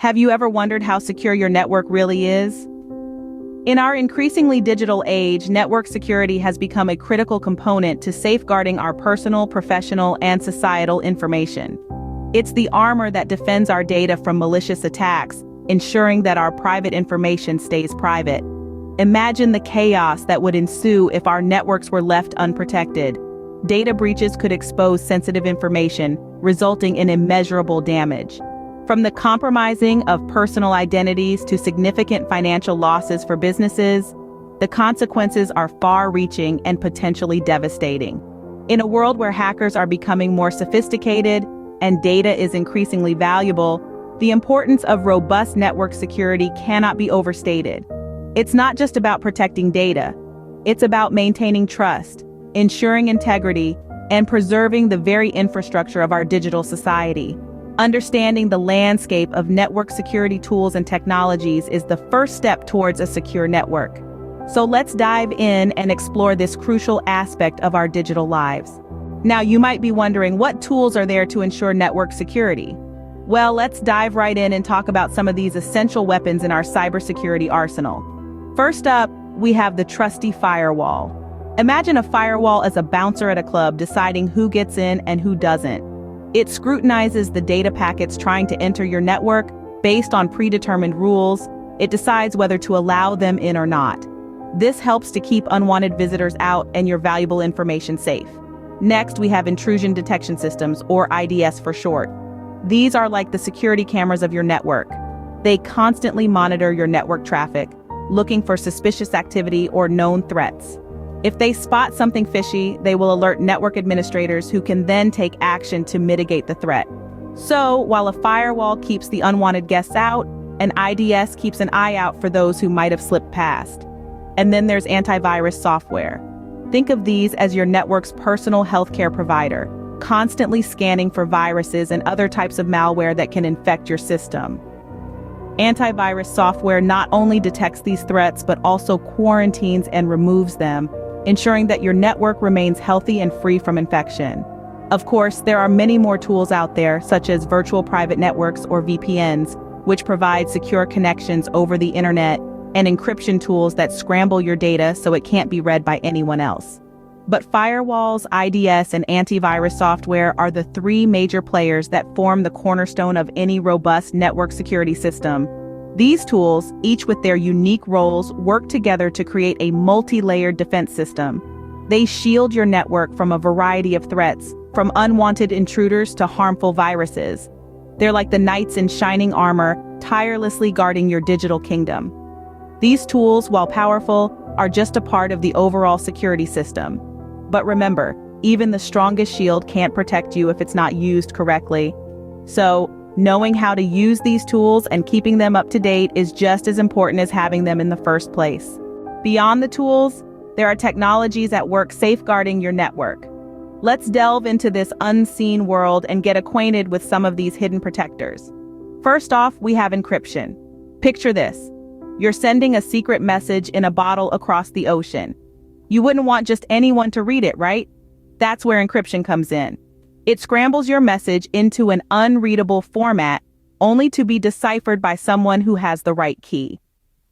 Have you ever wondered how secure your network really is? In our increasingly digital age, network security has become a critical component to safeguarding our personal, professional, and societal information. It's the armor that defends our data from malicious attacks, ensuring that our private information stays private. Imagine the chaos that would ensue if our networks were left unprotected. Data breaches could expose sensitive information, resulting in immeasurable damage. From the compromising of personal identities to significant financial losses for businesses, the consequences are far-reaching and potentially devastating. In a world where hackers are becoming more sophisticated and data is increasingly valuable, the importance of robust network security cannot be overstated. It's not just about protecting data. It's about maintaining trust, ensuring integrity, and preserving the very infrastructure of our digital society. Understanding the landscape of network security tools and technologies is the first step towards a secure network. So let's dive in and explore this crucial aspect of our digital lives. Now, you might be wondering, what tools are there to ensure network security? Well, let's dive right in and talk about some of these essential weapons in our cybersecurity arsenal. First up, we have the trusty firewall. Imagine a firewall as a bouncer at a club deciding who gets in and who doesn't. It scrutinizes the data packets trying to enter your network based on predetermined rules. It decides whether to allow them in or not. This helps to keep unwanted visitors out and your valuable information safe. Next, we have intrusion detection systems, or IDS for short. These are like the security cameras of your network. They constantly monitor your network traffic, looking for suspicious activity or known threats. If they spot something fishy, they will alert network administrators who can then take action to mitigate the threat. So, while a firewall keeps the unwanted guests out, an IDS keeps an eye out for those who might have slipped past. And then there's antivirus software. Think of these as your network's personal healthcare provider, constantly scanning for viruses and other types of malware that can infect your system. Antivirus software not only detects these threats, but also quarantines and removes them, ensuring that your network remains healthy and free from infection. Of course, there are many more tools out there, such as virtual private networks or VPNs, which provide secure connections over the internet, and encryption tools that scramble your data so it can't be read by anyone else. But firewalls, IDS, and antivirus software are the three major players that form the cornerstone of any robust network security system. These tools, each with their unique roles, work together to create a multi-layered defense system. They shield your network from a variety of threats, from unwanted intruders to harmful viruses. They're like the knights in shining armor, tirelessly guarding your digital kingdom. These tools, while powerful, are just a part of the overall security system. But remember, even the strongest shield can't protect you if it's not used correctly. So, knowing how to use these tools and keeping them up to date is just as important as having them in the first place. Beyond the tools, there are technologies at work safeguarding your network. Let's delve into this unseen world and get acquainted with some of these hidden protectors. First off, we have encryption. Picture this. You're sending a secret message in a bottle across the ocean. You wouldn't want just anyone to read it, right? That's where encryption comes in. It scrambles your message into an unreadable format, only to be deciphered by someone who has the right key.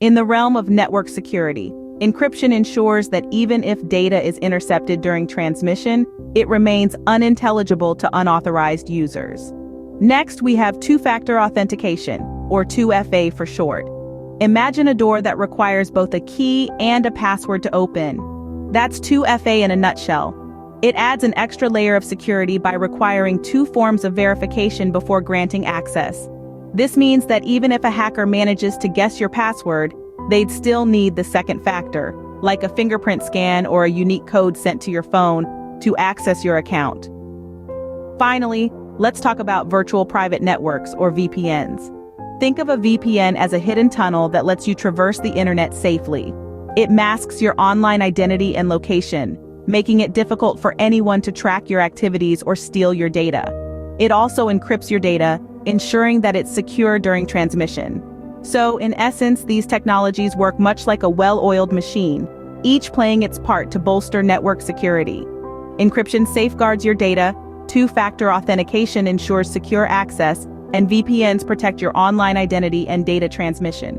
In the realm of network security, encryption ensures that even if data is intercepted during transmission, it remains unintelligible to unauthorized users. Next, we have two-factor authentication, or 2FA for short. Imagine a door that requires both a key and a password to open. That's 2FA in a nutshell. It adds an extra layer of security by requiring two forms of verification before granting access. This means that even if a hacker manages to guess your password, they'd still need the second factor, like a fingerprint scan or a unique code sent to your phone, to access your account. Finally, let's talk about virtual private networks, or VPNs. Think of a VPN as a hidden tunnel that lets you traverse the internet safely. It masks your online identity and location, making it difficult for anyone to track your activities or steal your data. It also encrypts your data, ensuring that it's secure during transmission. So, in essence, these technologies work much like a well-oiled machine, each playing its part to bolster network security. Encryption safeguards your data, two-factor authentication ensures secure access, and VPNs protect your online identity and data transmission.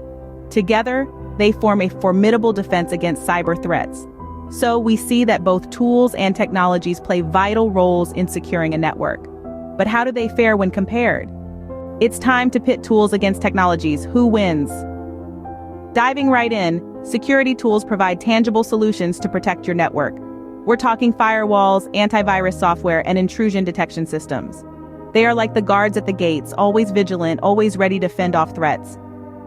Together, they form a formidable defense against cyber threats. So we see that both tools and technologies play vital roles in securing a network. But how do they fare when compared? It's time to pit tools against technologies. Who wins? Diving right in, security tools provide tangible solutions to protect your network. We're talking firewalls, antivirus software, and intrusion detection systems. They are like the guards at the gates, always vigilant, always ready to fend off threats.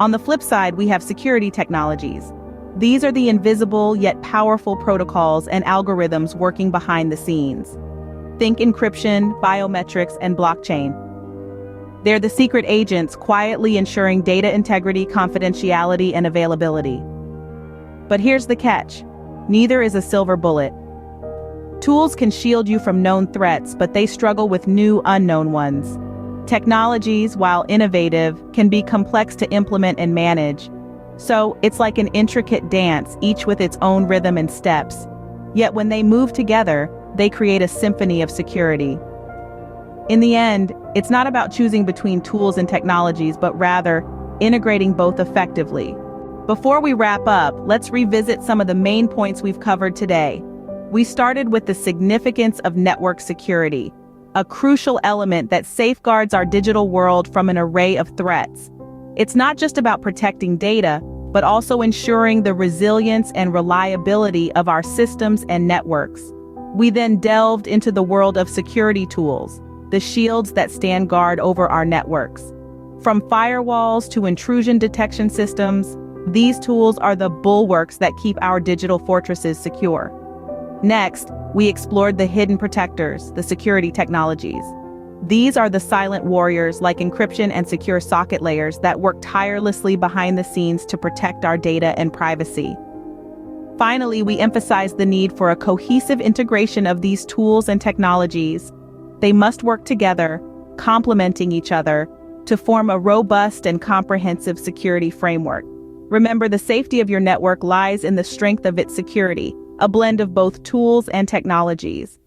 On the flip side, we have security technologies. These are the invisible yet powerful protocols and algorithms working behind the scenes. Think encryption, biometrics, and blockchain. They're the secret agents quietly ensuring data integrity, confidentiality, and availability. But here's the catch. Neither is a silver bullet. Tools can shield you from known threats, but they struggle with new, unknown ones. Technologies, while innovative, can be complex to implement and manage. So, it's like an intricate dance, each with its own rhythm and steps. Yet when they move together, they create a symphony of security. In the end, it's not about choosing between tools and technologies, but rather integrating both effectively. Before we wrap up, let's revisit some of the main points we've covered today. We started with the significance of network security, a crucial element that safeguards our digital world from an array of threats. It's not just about protecting data, but also ensuring the resilience and reliability of our systems and networks. We then delved into the world of security tools, the shields that stand guard over our networks. From firewalls to intrusion detection systems, these tools are the bulwarks that keep our digital fortresses secure. Next, we explored the hidden protectors, the security technologies. These are the silent warriors like encryption and secure socket layers that work tirelessly behind the scenes to protect our data and privacy. Finally, we emphasized the need for a cohesive integration of these tools and technologies. They must work together, complementing each other, to form a robust and comprehensive security framework. Remember, the safety of your network lies in the strength of its security, a blend of both tools and technologies.